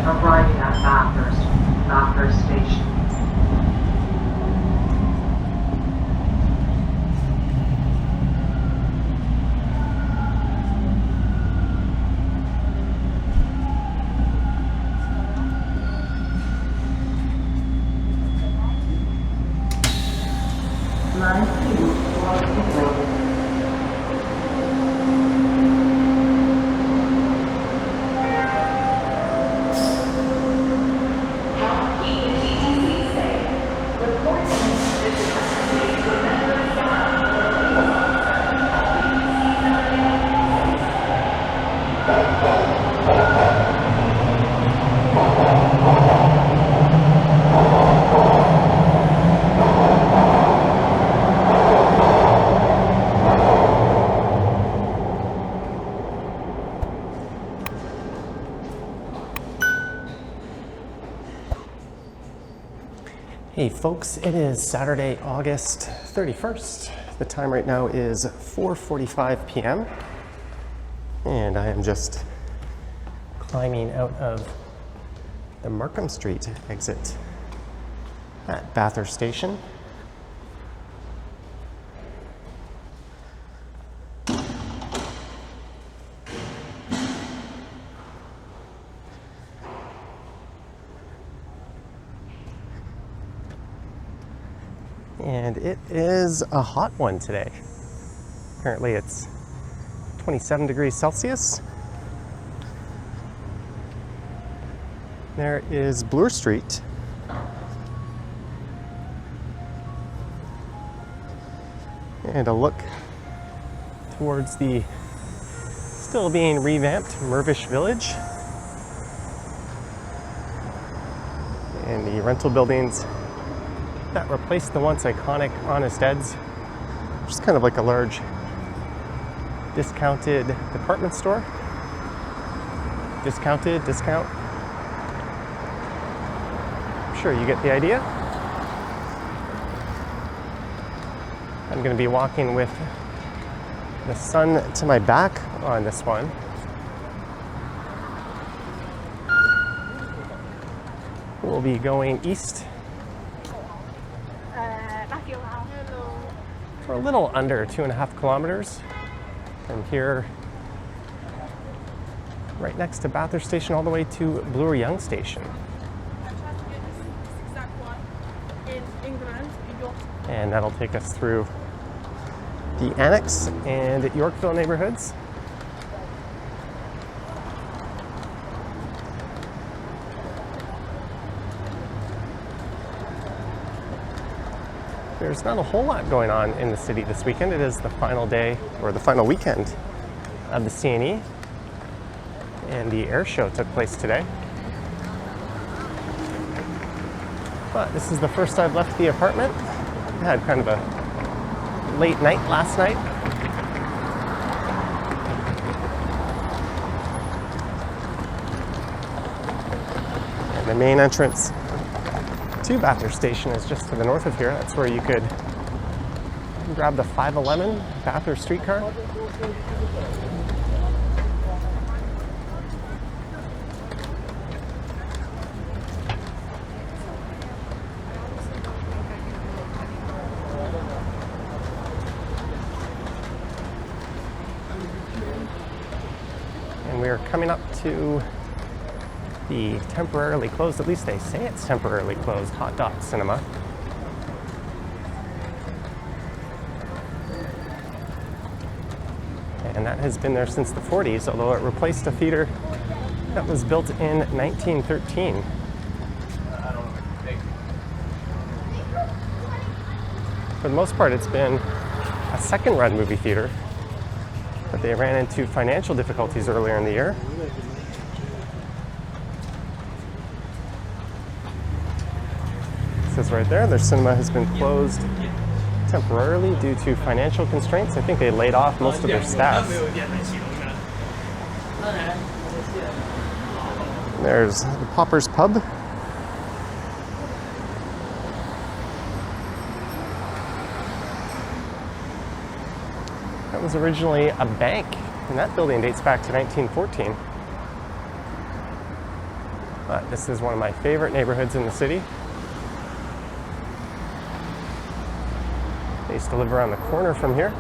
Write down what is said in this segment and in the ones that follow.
arriving at Bathurst Station. Line 2, Bloor Street West. Hey folks, it is Saturday, August 31st. The time right now is 4:45 p.m. and I am just climbing out of the Markham Street exit at Bathurst Station. And it is a hot one today. Apparently it's 27 degrees Celsius. There is Bloor Street. And a look towards the still being revamped Mervish Village. And the rental buildings that replaced the once iconic Honest Ed's, which is kind of like a large discounted department store. Discount. I'm sure you get the idea. I'm going to be walking with the sun to my back on this one. We'll be going east for a little under 2.5 kilometers from here, right next to Bathurst Station, all the way to Bloor-Yonge Station. And that'll take us through the Annex and Yorkville neighborhoods. There's not a whole lot going on in the city this weekend. It is the final day, or the final weekend of the CNE, and the air show took place today. But this is the first I've left the apartment. I had kind of a late night last night. And the main entrance to Bathurst Station is just to the north of here. That's where you could grab the 511 Bathurst streetcar. And we are coming up to the temporarily closed, at least they say it's temporarily closed, Hot Dot Cinema. And that has been there since the 40s, although it replaced a theater that was built in 1913. For the most part, it's been a second-run movie theater, but they ran into financial difficulties earlier in the year. It says right there, their cinema has been closed temporarily due to financial constraints. I think they laid off most of their staff. There's the Popper's Pub. That was originally a bank, and that building dates back to 1914. But this is one of my favorite neighborhoods in the city. I used to live around the corner from here.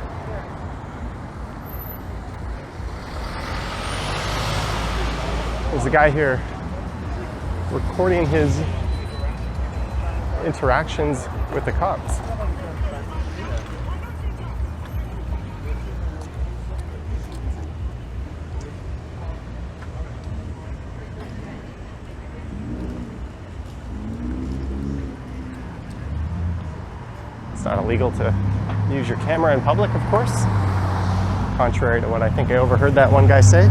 There's a guy here recording his interactions with the cops. It's not illegal to use your camera in public, of course, contrary to what I think I overheard that one guy say.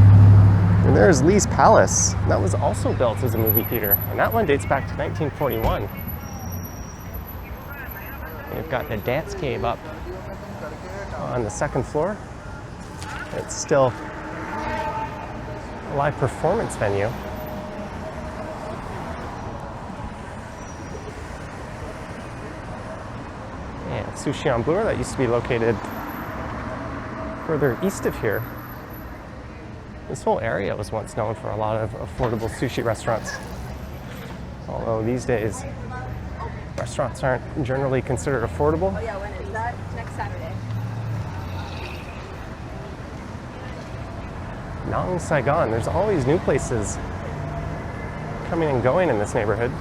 And there's Lee's Palace. That was also built as a movie theater, and that one dates back to 1941. They've got the dance cave up on the second floor. It's still a live performance venue. And Sushi on Bloor, that used to be located further east of here. This whole area was once known for a lot of affordable sushi restaurants. Although these days, restaurants aren't generally considered affordable. Oh yeah, when is that? Next Saturday. Nong Saigon, there's always new places coming and going in this neighborhood.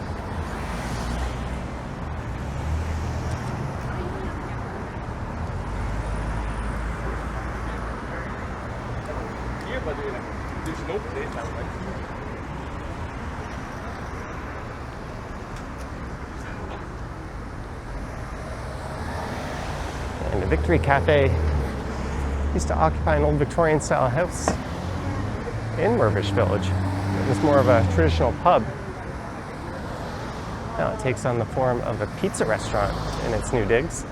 And the Victory Cafe used to occupy an old Victorian-style house in Mirvish Village. It was more of a traditional pub. Now it takes on the form of a pizza restaurant in its new digs.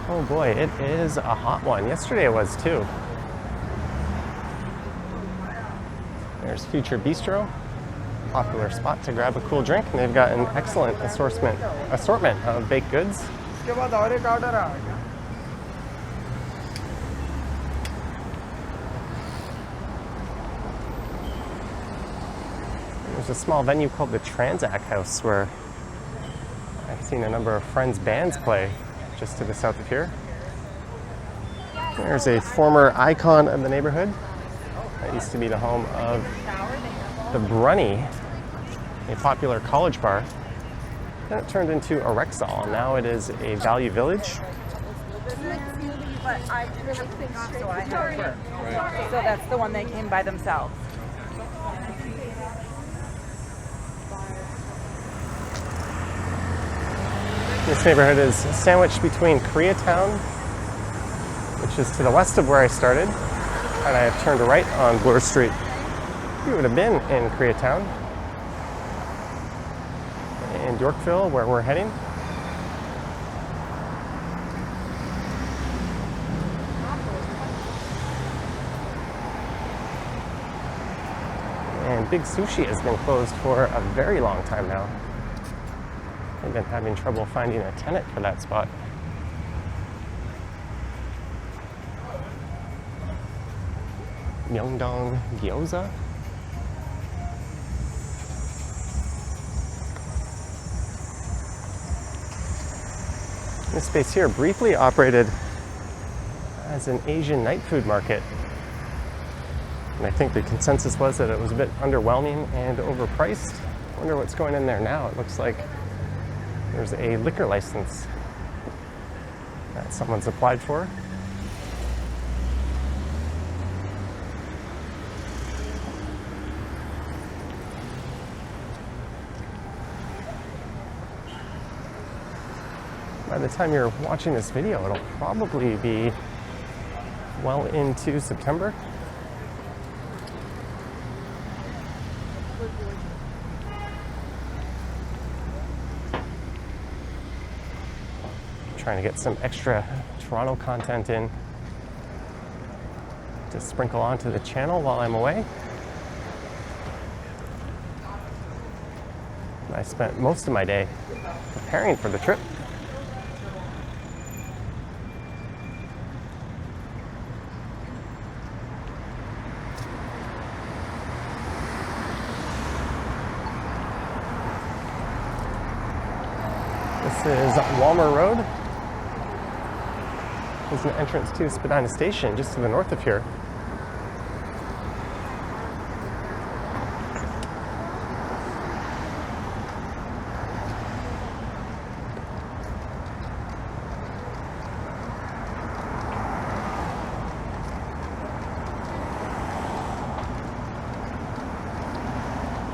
Oh boy, it is a hot one. Yesterday it was too. There's Future Bistro, popular spot to grab a cool drink, and they've got an excellent assortment of baked goods. There's a small venue called the Transac House where I've seen a number of friends' bands play just to the south of here. There's a former icon of the neighborhood. That used to be the home of the Brunny, a popular college bar. Then it turned into a Rexall, and now it is a value village. But I really think so. I have work. So that's the one they came by themselves. This neighborhood is sandwiched between Koreatown, which is to the west of where I started, and I have turned right on Bloor Street. We would have been in Koreatown, and Yorkville, where we're heading. And Big Sushi has been closed for a very long time now. I've been having trouble finding a tenant for that spot. Myeongdong Gyoza. This space here briefly operated as an Asian night food market. And I think the consensus was that it was a bit underwhelming and overpriced. I wonder what's going in there now. It looks like there's a liquor license that someone's applied for. By the time you're watching this video, it'll probably be well into September. Trying to get some extra Toronto content in to sprinkle onto the channel while I'm away. I spent most of my day preparing for the trip. This is Walmer Road. There's an entrance to Spadina Station just to the north of here.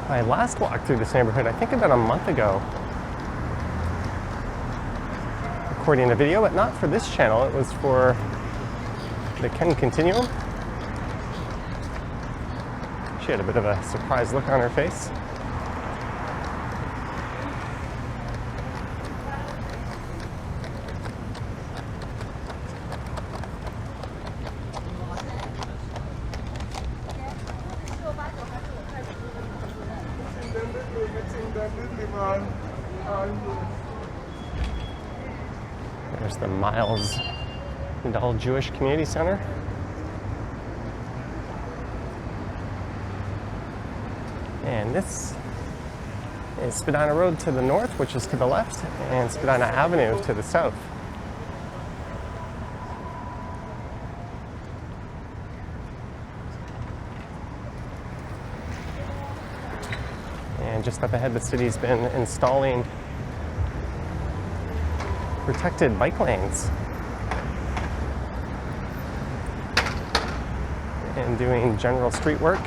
I last walked through this neighborhood, I think about a month ago, recording a video, but not for this channel. It was for the Ken Continuum. She had a bit of a surprised look on her face. There's the Miles Adult Jewish Community Center. And this is Spadina Road to the north, which is to the left, and Spadina Avenue to the south. And just up ahead, the city's been installing protected bike lanes and doing general street work.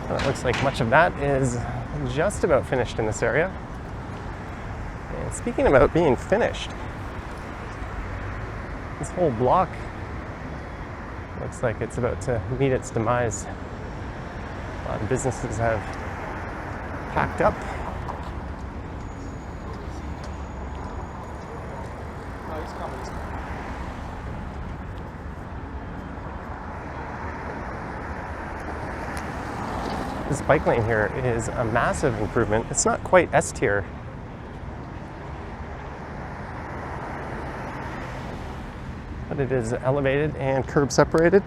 Well, it looks like much of that is just about finished in this area. And speaking about being finished, this whole block looks like it's about to meet its demise. A lot of businesses have packed up. This bike lane here is a massive improvement. It's not quite S-tier, but it is elevated and curb separated.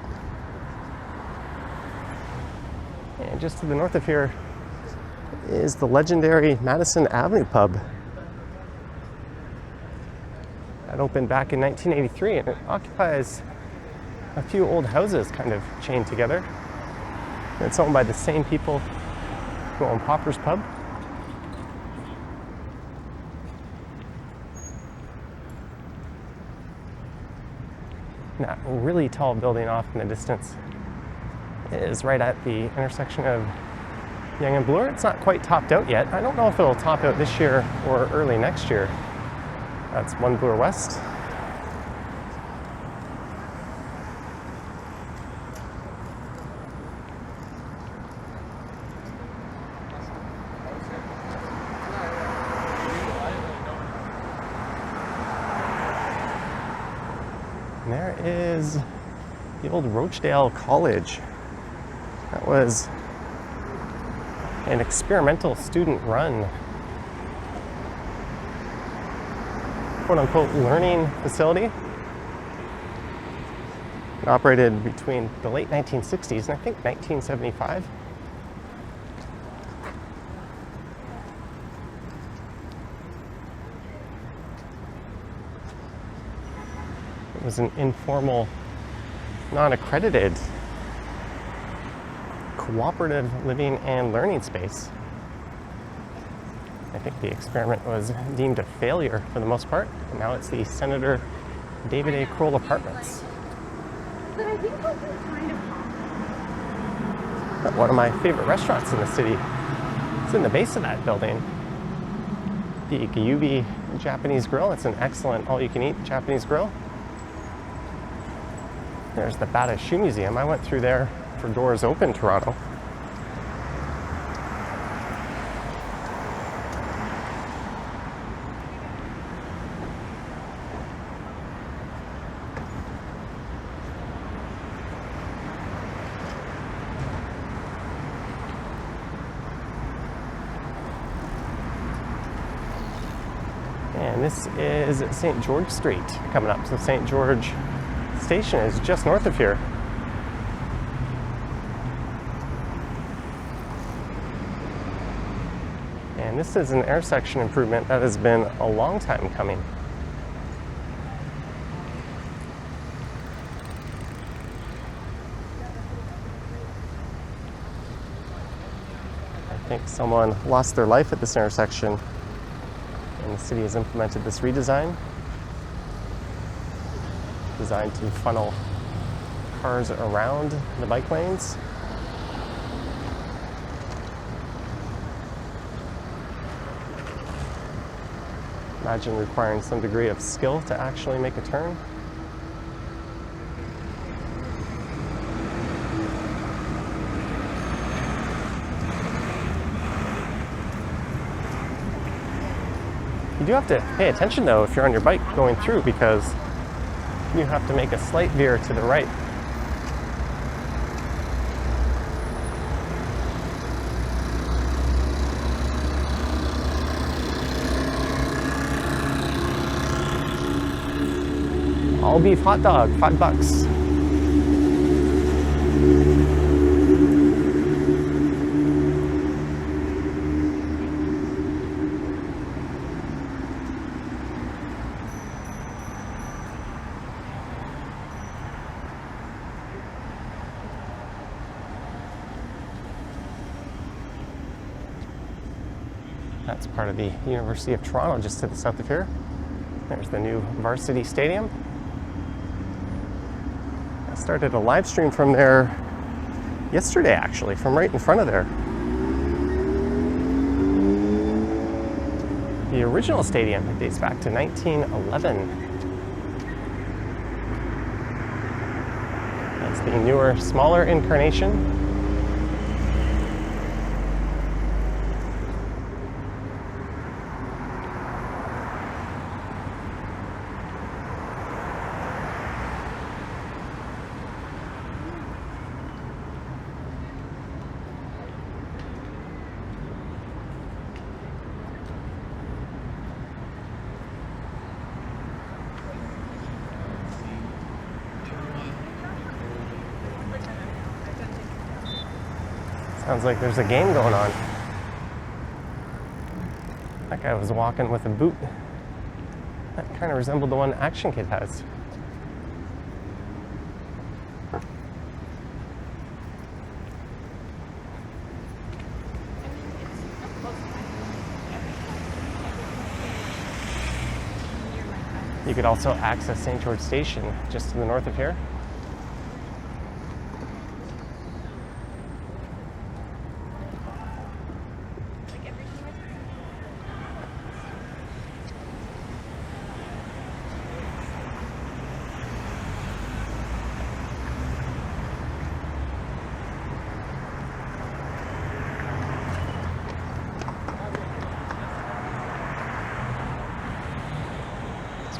And just to the north of here is the legendary Madison Avenue pub. That opened back in 1983, and it occupies a few old houses kind of chained together. It's owned by the same people who own Popper's Pub. That really tall building off in the distance is right at the intersection of Yonge and Bloor. It's not quite topped out yet. I don't know if it'll top out this year or early next year. That's 1 Bloor West. And there is the old Rochdale College. That was an experimental student-run, quote-unquote, learning facility. It operated between the late 1960s and I think 1975. It was an informal, non-accredited, cooperative living and learning space. I think the experiment was deemed a failure for the most part, and now it's the Senator David A. Kroll Apartments. But I think this is kind of One of my favorite restaurants in the city is in the base of that building. the Gyubi Japanese grill. It's an excellent all-you-can-eat Japanese grill. There's the Bata Shoe Museum. I went through there for Doors Open Toronto. And this is St. George Street coming up. So St. George Station is just north of here. And this is an intersection improvement that has been a long time coming. I think someone lost their life at this intersection, and the city has implemented this redesign designed to funnel cars around the bike lanes. Imagine requiring some degree of skill to actually make a turn. You do have to pay attention though if you're on your bike going through, because you have to make a slight veer to the right. All beef hot dog, $5. That's part of the University of Toronto, just to the south of here. There's the new Varsity Stadium. I started a live stream from there yesterday, actually, from right in front of there. The original stadium dates back to 1911. That's the newer, smaller incarnation. Sounds like there's a game going on. That guy was walking with a boot. That kind of resembled the one Action Kid has. You could also access St. George Station just to the north of here.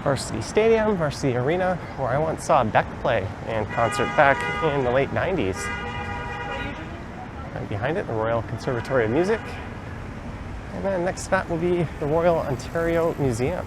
Varsity Stadium, Varsity Arena, where I once saw Beck play and concert back in the late 90s. Right behind it, the Royal Conservatory of Music. And then next stop will be the Royal Ontario Museum.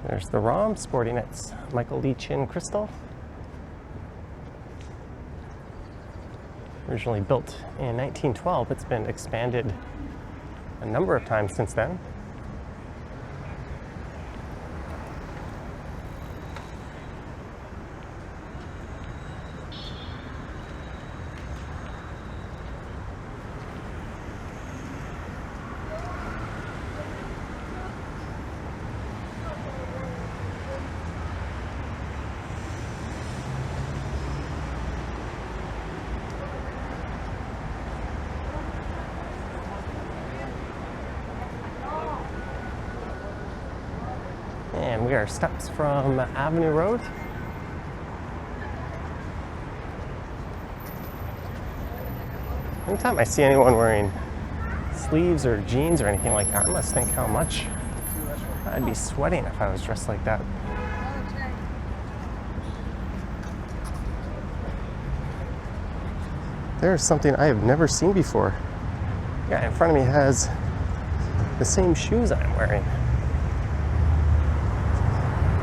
There's the ROM sporting its Michael Lee Chin crystal. Originally built in 1912, it's been expanded a number of times since then. And we are steps from Avenue Road. Anytime I see anyone wearing sleeves or jeans or anything like that, I must think how much I'd be sweating if I was dressed like that. There's something I have never seen before. The guy in front of me has the same shoes I'm wearing.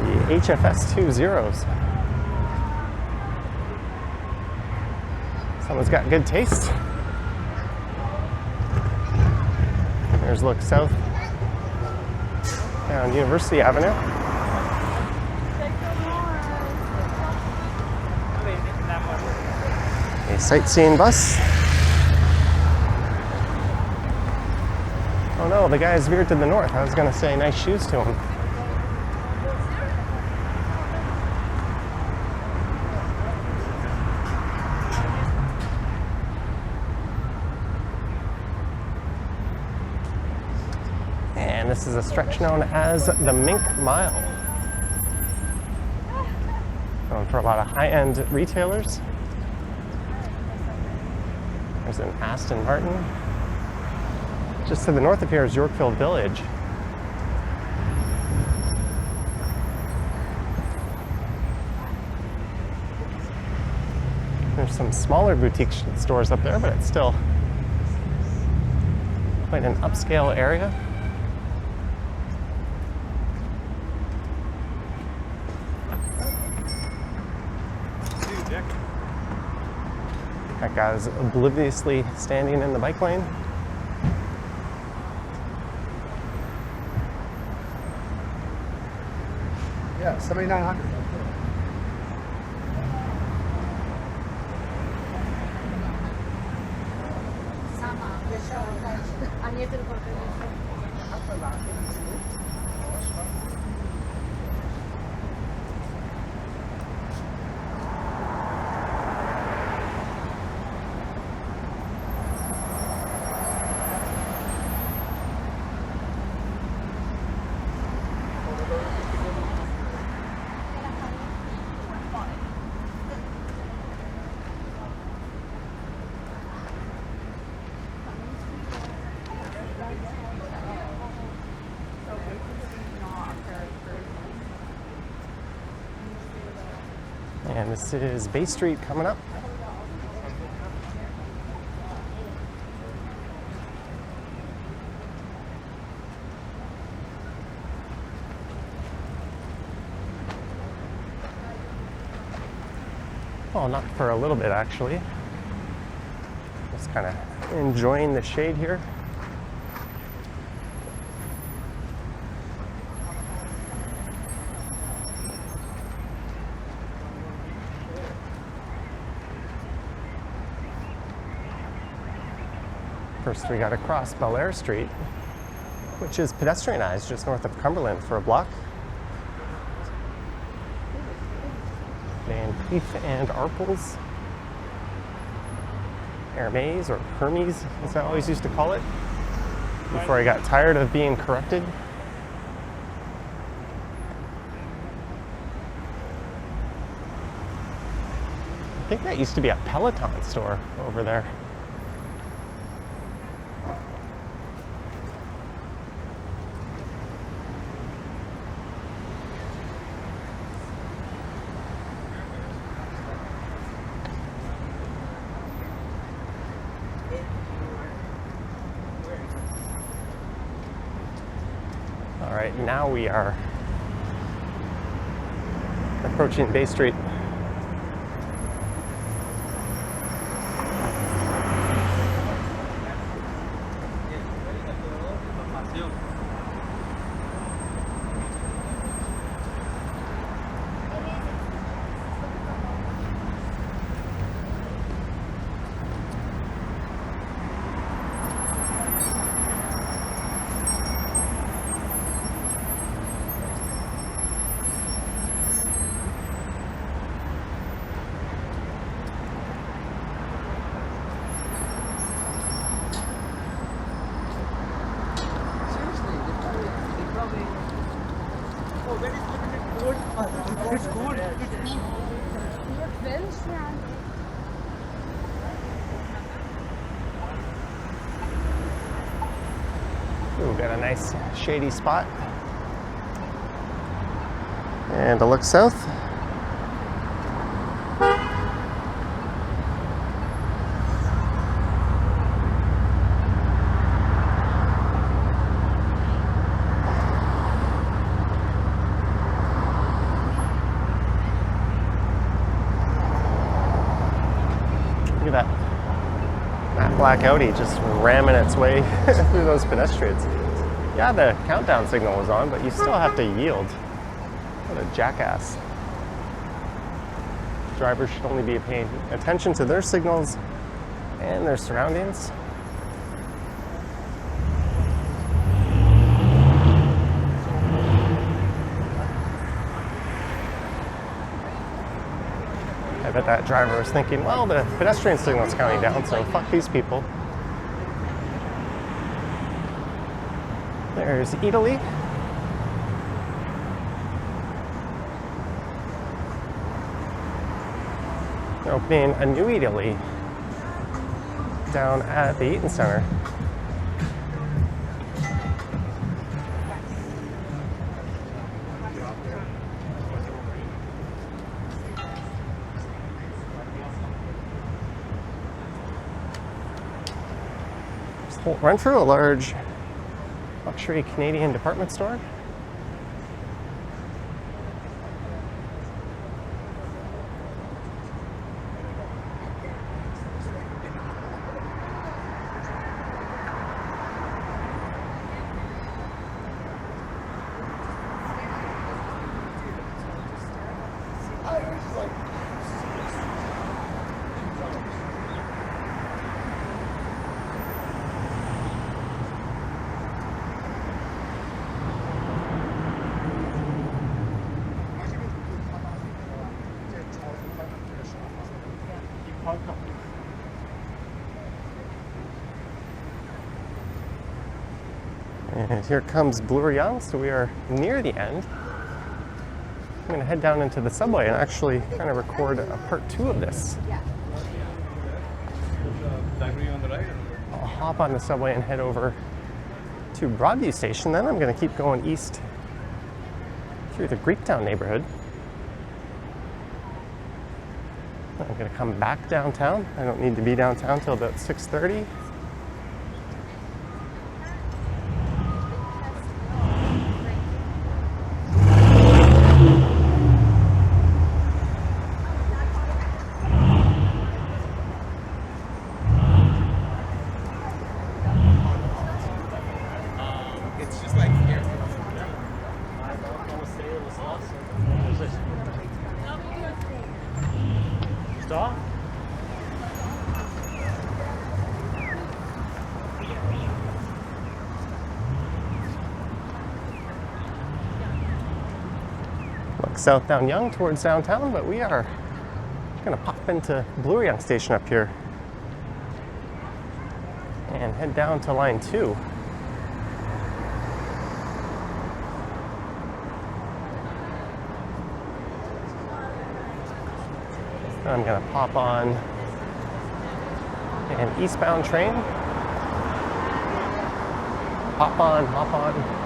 The HFS 2 Zeros. Someone's got good taste. There's a look south down University Avenue. A sightseeing bus. Oh no, the guy's veered to the north. I was going to say nice shoes to him. And this is a stretch known as the Mink Mile. Going for a lot of high-end retailers. There's an Aston Martin. Just to the north of here is Yorkville Village. There's some smaller boutique stores up there, but it's still quite an upscale area. That guy's obliviously standing in the bike lane. Yeah, 7,900. And this is Bay Street coming up. Well, not for a little bit actually. Just kind of enjoying the shade here. First, we got to cross Bel-Air Street, which is pedestrianized just north of Cumberland for a block. Van Cleef and Arpels, Hermes or Hermes, as I always used to call it, before I got tired of being corrected. I think that used to be a Peloton store over there. All right, now we are approaching Bay Street. Ooh, got a nice shady spot. And a look south. Look at that black Audi just ramming its way through those pedestrians. Yeah, the countdown signal was on, but you still have to yield. What a jackass. Drivers should only be paying attention to their signals and their surroundings. I bet that driver was thinking, well, the pedestrian signal's counting down, so fuck these people. There's Italy. They're opening a new Italy down at the Eaton Center. Run through a large luxury Canadian department store. And here comes Bloor-Yonge, so we are near the end. I'm going to head down into the subway and actually kind of record a part 2 of this. I'll hop on the subway and head over to Broadview Station, then I'm going to keep going east through the Greektown neighborhood. I'm going to come back downtown. I don't need to be downtown till about 6:30. Look south down Yonge towards downtown, but we are going to pop into Bloor-Yonge Station up here and head down to line 2. I'm going to pop on an eastbound train. Hop on, hop on.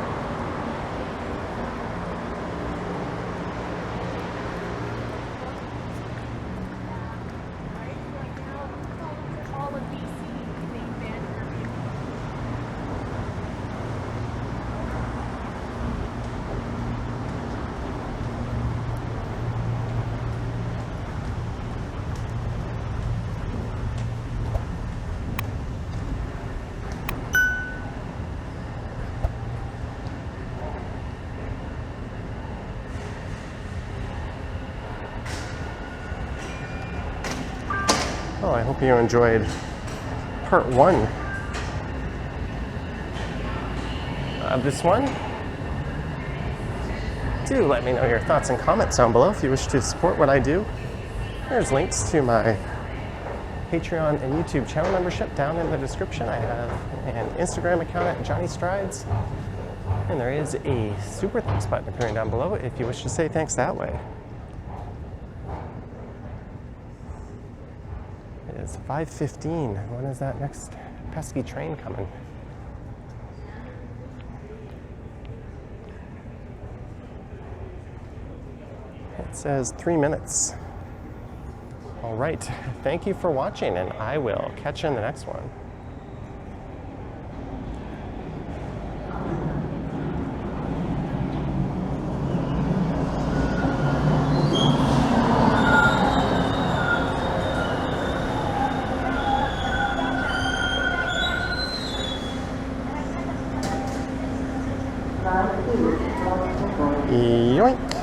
I hope you enjoyed part 1 of this one. Do let me know your thoughts and comments down below if you wish to support what I do. There's links to my Patreon and YouTube channel membership down in the description. I have an Instagram account at Johnny Strides, and there is a super thanks button appearing down below if you wish to say thanks that way. It is 5:15. When is that next pesky train coming? It says 3 minutes. All right, thank you for watching, and I will catch you in the next one. Yoink.